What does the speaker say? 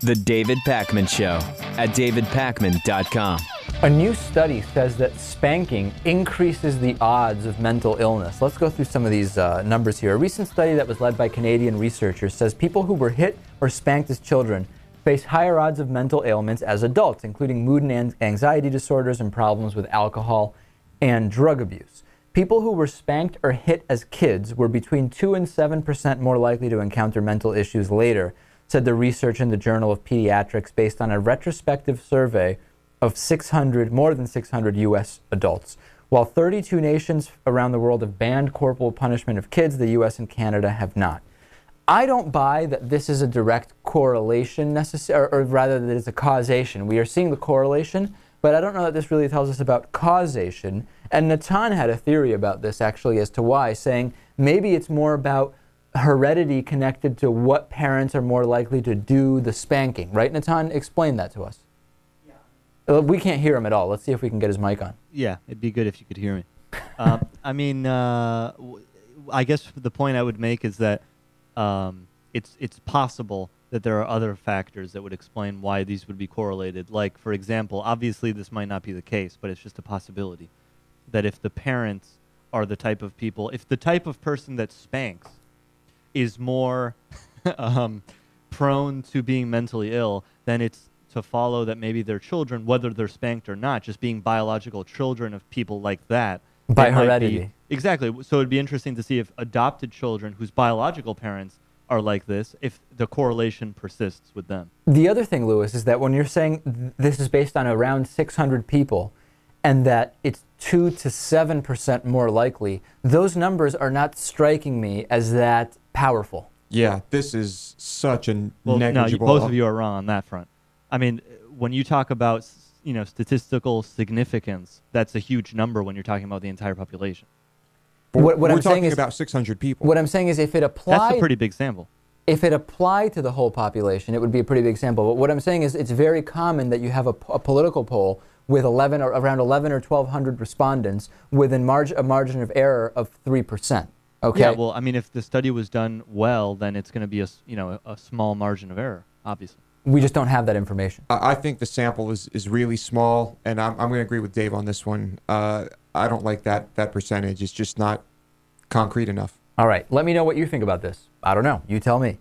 The David Pakman Show at davidpakman.com. A new study says that spanking increases the odds of mental illness. Let's go through some of these numbers here. A recent study that was led by Canadian researchers says people who were hit or spanked as children face higher odds of mental ailments as adults, including mood and anxiety disorders and problems with alcohol and drug abuse. People who were spanked or hit as kids were between 2 and 7% more likely to encounter mental issues later, said the research in the Journal of Pediatrics based on a retrospective survey of more than 600 U.S. adults. While 32 nations around the world have banned corporal punishment of kids, the U.S. and Canada have not. I don't buy that this is a direct correlation or rather that it's a causation. We are seeing the correlation, but I don't know that this really tells us about causation. And Natan had a theory about this actually as to why, saying maybe it's more about heredity connected to what parents are more likely to do the spanking. Right, Natan? Explain that to us. Yeah. We can't hear him at all. Let's see if we can get his mic on. Yeah, it'd be good if you could hear me. I mean, I guess the point I would make is that it's possible that there are other factors that would explain why these would be correlated. Like, for example, obviously this might not be the case, but it's just a possibility that if the parents are the type of people, if the type of person that spanks is more prone to being mentally ill, then it's to follow that maybe their children, whether they're spanked or not, just being biological children of people like that. By heredity. Exactly. So it'd be interesting to see if adopted children whose biological parents are like this, if the correlation persists with them. The other thing, Lewis, is that when you're saying this is based on around 600 people and that it's 2 to 7% more likely, those numbers are not striking me as that powerful. Yeah, this is such a Well, negligible... no, both of you are wrong on that front. I mean, when you talk about, statistical significance, that's a huge number when you're talking about the entire population. We're talking about 600 people. What I'm saying is if it applied... That's a pretty big sample. If it applied to the whole population, it would be a pretty big sample. But what I'm saying is it's very common that you have a political poll with around 11 or 1,200 respondents with a margin of error of 3%. Okay. Yeah, well, I mean, if the study was done well, then it's going to be a small margin of error, obviously. We just don't have that information. I think the sample is really small, and I'm going to agree with Dave on this one. I don't like that percentage. It's just not concrete enough. All right. Let me know what you think about this. I don't know. You tell me.